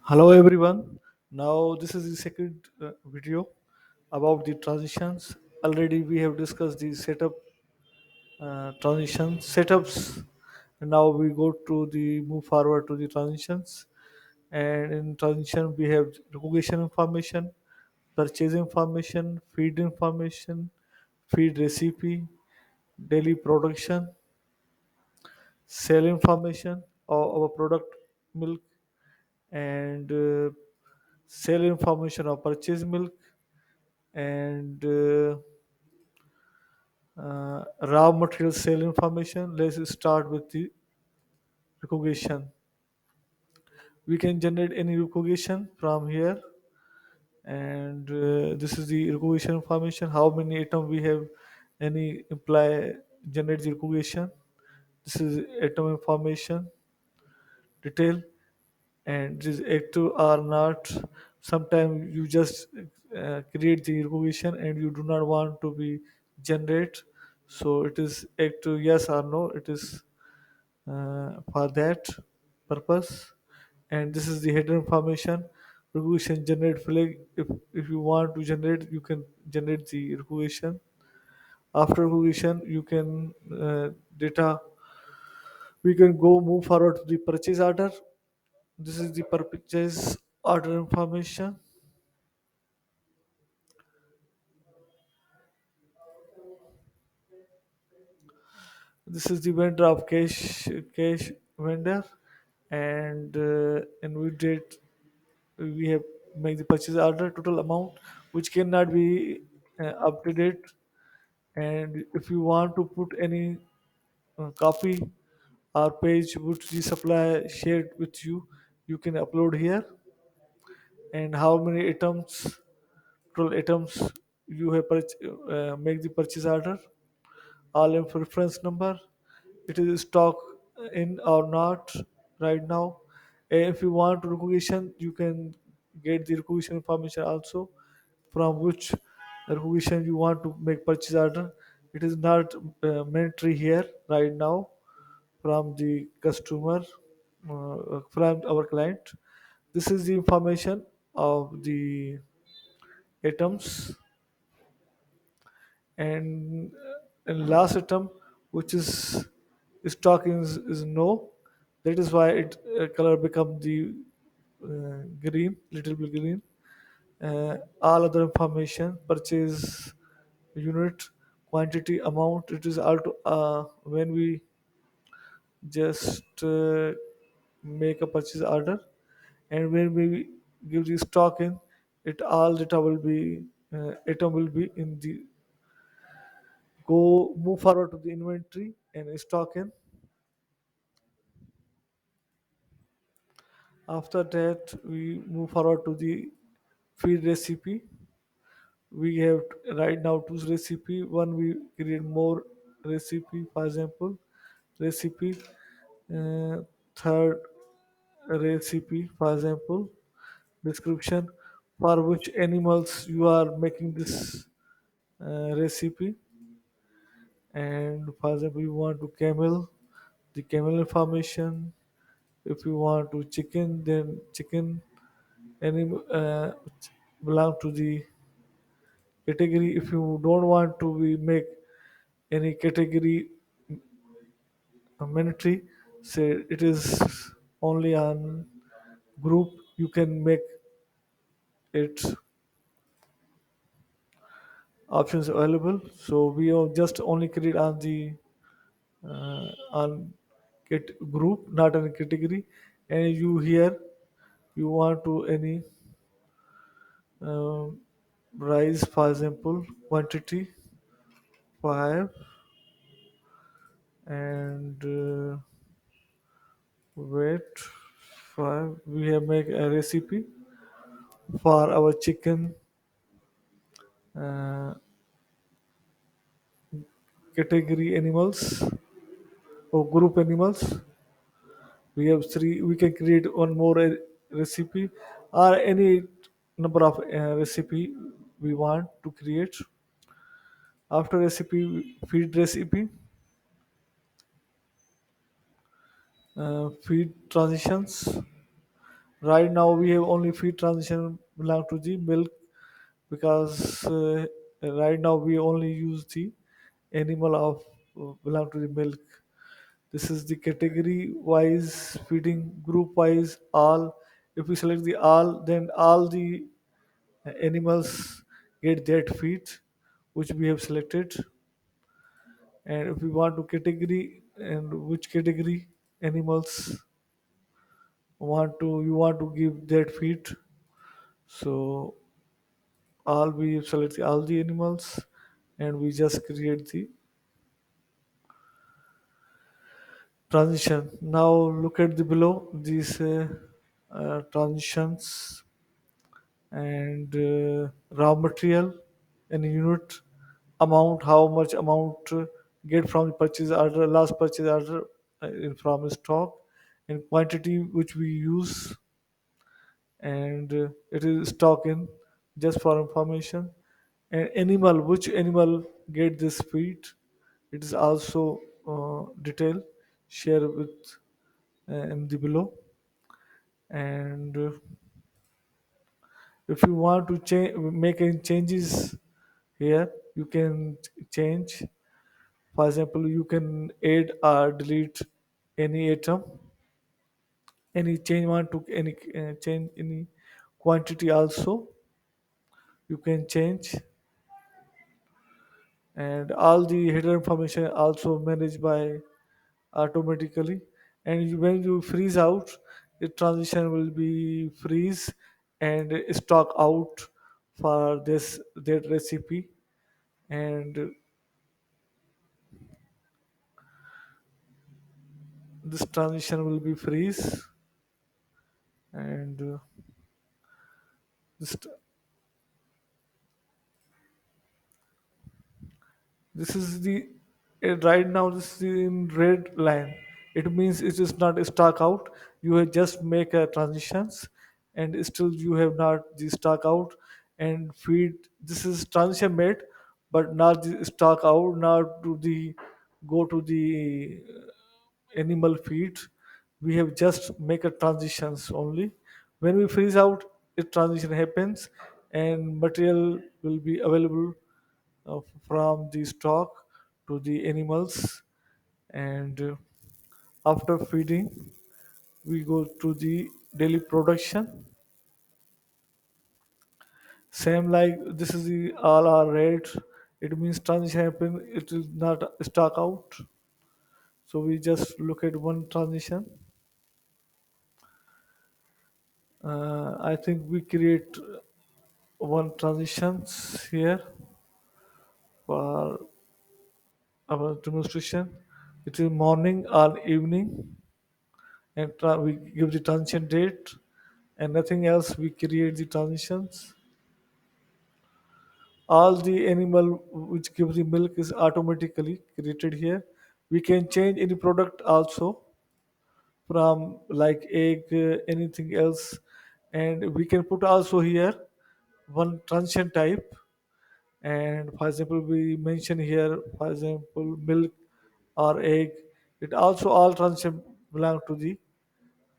Hello everyone. Now this is the second video about the transitions. Already we have discussed the setup transition setups. And now we go to the move forward to the transitions. And in transition we have recognition information, purchase information, feed recipe, daily production, sale information of our product milk, and sale information of purchase milk, and raw material sale information. Let's start with the recognition. We can generate any recognition from here, and this is the recognition information. How many item we have, any imply generate the recognition. This is item information detail, and this active or not. Sometimes you just create the recognition and you do not want to be generate, so it is active yes or no. It is for that purpose. And this is the header information. Recognition generate flag. If you want to generate, you can generate the recognition. After recognition you can data, we can go move forward to the purchase order. This is the purchase order information. This is the vendor of cash vendor, and in which date we have make the purchase order total amount, which cannot be up to date. And if you want to put any copy or page which the supplier shared with you, you can upload here. And how many items, total items you have make the purchase order, all in reference number, it is stock in or not right now. If you want recognition, you can get the recognition information also, from which recognition you want to make purchase order. It is not mandatory here right now from the customer, from our client. This is the information of the items. And last item, which is stock is no. That is why it color become the green, little bit green. All other information, purchase unit, quantity, amount, it is all to, when we just make a purchase order, and when we give the stock in, it all data will be item will be in the go move forward to the inventory and stock in. After that we move forward to the feed recipe. We have right now two recipe. One, we create more recipe, for example recipe, uh, third recipe, for example description, for which animals you are making this recipe. And for example you want to camel, the camel information. If you want to chicken, then chicken animal belong to the category. If you don't want to be make any category mandatory, say it is only on group, you can make it options available. So we are just only create on the on group, not any category. And you here you want to any um, rice, for example quantity 5, and weight 5. We have make a recipe for our chicken uh, category animals or group animals. We have 3. We can create one more recipe, or any number of recipe we want to create. After recipe, feed recipe, feed transitions. Right now we have only feed transition belong to the milk, because right now we only use the animal of belong to the milk. This is the category wise feeding, group wise all. If we select the all, then all the animals get that feed which we have selected. And if we want to category, and which category animals want to give that feed, so all we select all the animals, and we just create the transition. Now look at the below these transitions, and raw material and unit amount, how much amount get from the purchase order, last purchase order, from stock, and quantity which we use, and it is stock in, just for information. And animal, which animal get this feed, it is also detail share with in the below. And if you want to change, make any changes here, you can change. For example, you can add or delete any item, any change want to any change any quantity also you can change. And all the header information also managed by automatically. And when you freeze out, the transition will be freeze and stock out for this that recipe. And this transition will be freeze, and this this is the right now this is in red line. It means it is not stock out. You have just make a transitions, and still you have not the stock out and feed. This is transition made, but not the stock out. Not to the go to the animal feed. We have just make a transitions only. When we freeze out, it transition happens, and material will be available from the stock to the animals. And after feeding, we go to the daily production. Same like this is the all our rate. It means transition happen. It is not stock out. So we just look at one transition. I think we create one transitions here for our demonstration. It is morning or evening, and we give the transition date, and nothing else. We create the transitions. All the animal which gives the milk is automatically created here. We can change any product also, from like egg, anything else. And we can put also here one transition type. And for example, we mention here, for example, milk or egg. It also all transition belong to the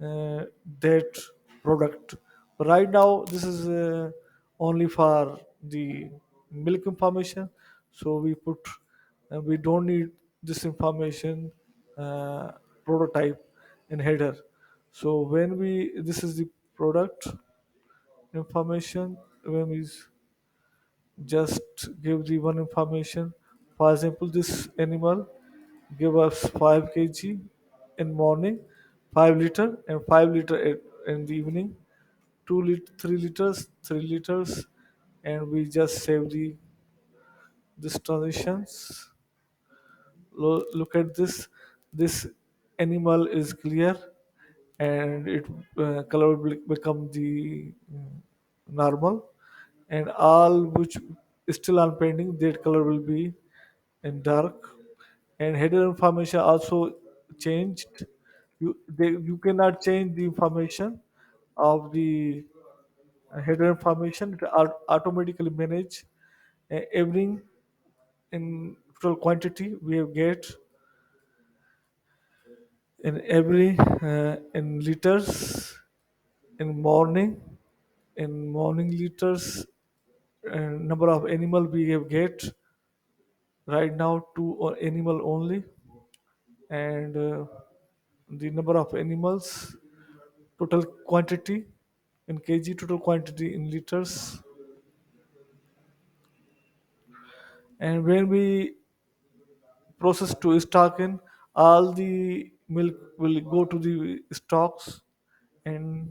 uh, that product. Right now, this is only for the milk information, so we put we don't need this information uh, prototype in header. So when we this is the product information, when we just give the one information. For example, this animal give us 5 kg in morning, 5 liter, and 5 liter in the evening, 3 liters, 3 liters. And we just save the this transitions. Look at this. This animal is clear, and it color will become the normal, and all which is still on pending, that color will be in dark. And header information also changed. You cannot change the information of the header information. It automatically manage everything in total quantity we have get in every in liters. in morning, liters, and number of animal we have get right now, two or animal only, and the number of animals, total quantity in kg, total quantity in liters. And when we process to stock in, all the milk will go to the stocks and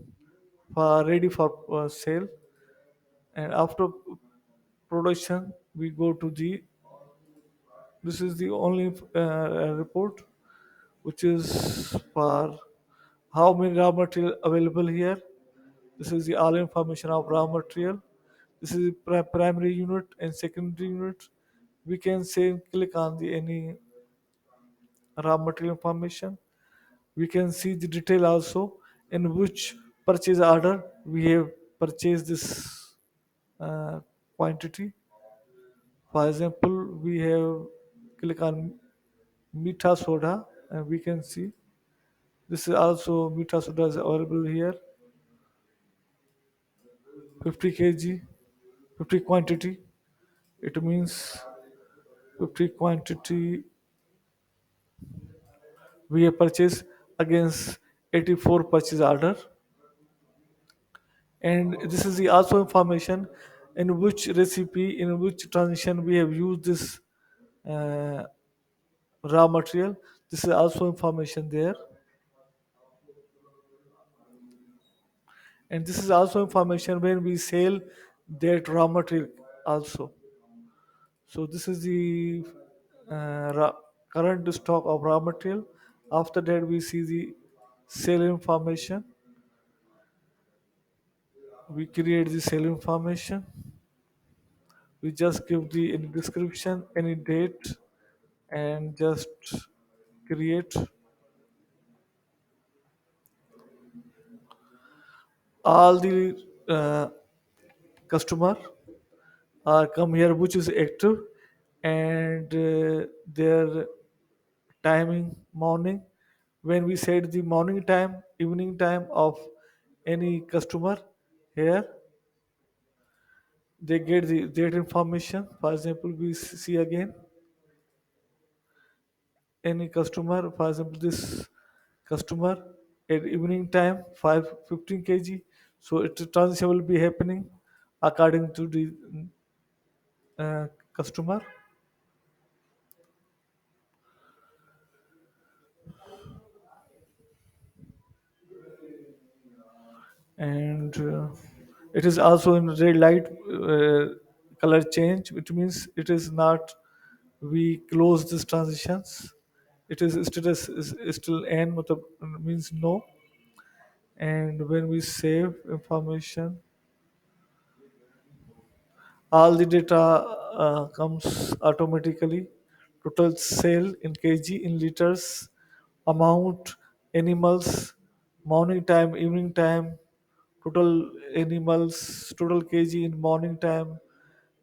for ready for sale. And after production we go to the, this is the only report which is for how many raw material available here. This is the all information of raw material. This is the primary unit and secondary unit. We can say click on the any raw material information. We can see the detail also in which purchase order we have purchased this uh, quantity. For example, we have click on Mita soda and we can see this is also Mita soda is available here, 50 kg, 50 quantity. It means 50 quantity we have purchased against 84 purchase order. And this is the also information in which recipe, in which transition we have used this uh, raw material. This is also information there. And this is also information when we sell that raw material also. So this is the current stock of raw material. After that we see the sale information. We create the sale information. We just give the any description, any date, and just create. All the customer come here which is active, and their timing morning. When we said the morning time, evening time of any customer here, they get the date information. For example, we see again any customer, for example this customer at evening time 5:15 kg. So it transition will be happening according to the customer. And it is also in red light color change, which means it is not we close these transitions. It is status is still n, means no. And when we save information, all the data comes automatically. Total sale in kg, in liters, amount, animals, morning time, evening time, total animals, total kg in morning time,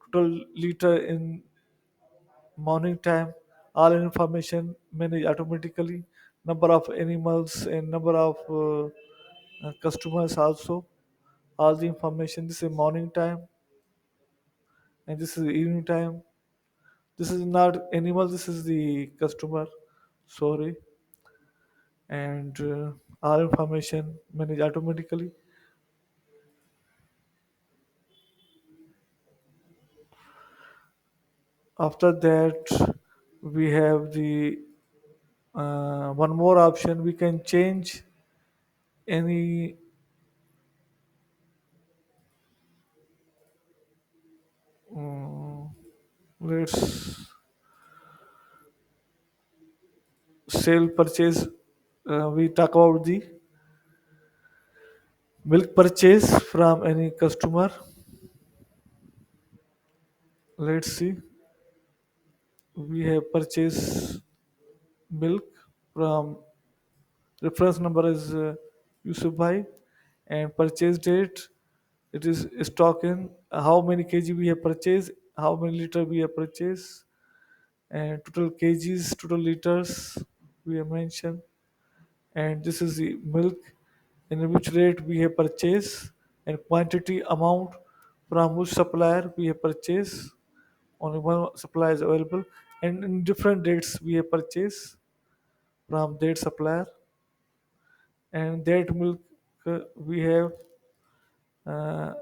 total liter in morning time. All information managed automatically. Number of animals and number of customers also. All the information. This is morning time and this is evening time. This is not animal. This is the customer. Sorry. And all information managed automatically. After that, we have the one more option. We can change any um, let's sale purchase. We talk about the milk purchase from any customer. Let's see. We have purchased milk from, reference number is Yusuf Bhai, and purchase date, it is stock in, how many kg we have purchased, how many liter we have purchased, and total kgs, total liters we have mentioned. And this is the milk, in which rate we have purchased, and quantity amount from which supplier we have purchased. Only one supplier is available, and in different dates we have purchased from that supplier. And that milk we have uh,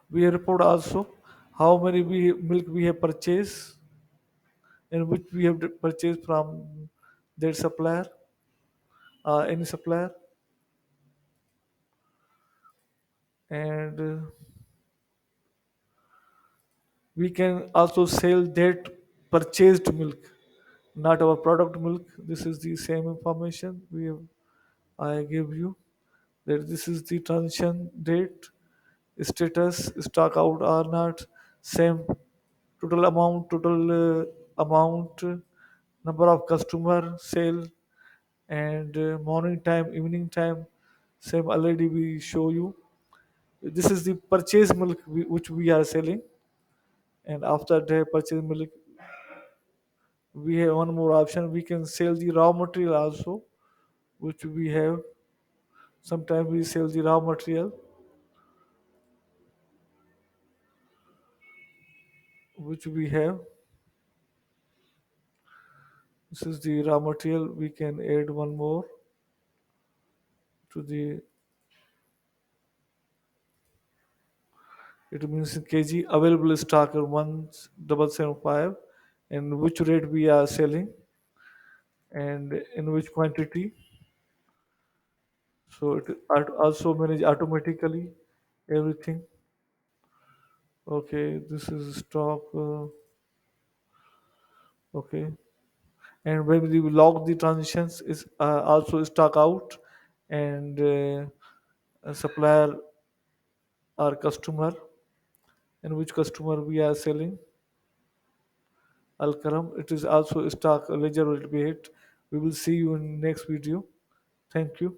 we report also how many milk we have purchased and which we have purchased from that supplier, any supplier. And we can also sell that purchased milk, not our product milk. This is the same information we have, I give you, that this is the transaction date, status, stock out or not, same, total amount, number of customer, sale, and morning time, evening time, same already we show you. This is the purchase milk which we are selling, and after the purchase milk, we have one more option. We can sell the raw material also, which we have. Sometimes we sell the raw material, which we have. This is the raw material. We can add one more to the. It means in kg available stock are 1775, and which rate we are selling, and in which quantity. So it also manage automatically everything. Okay, this is stock. Okay, and when we log the transitions is also stock out, and a supplier or customer, and which customer we are selling. Alkaram. It is also stock ledger will be hit. We will see you in next video. Thank you.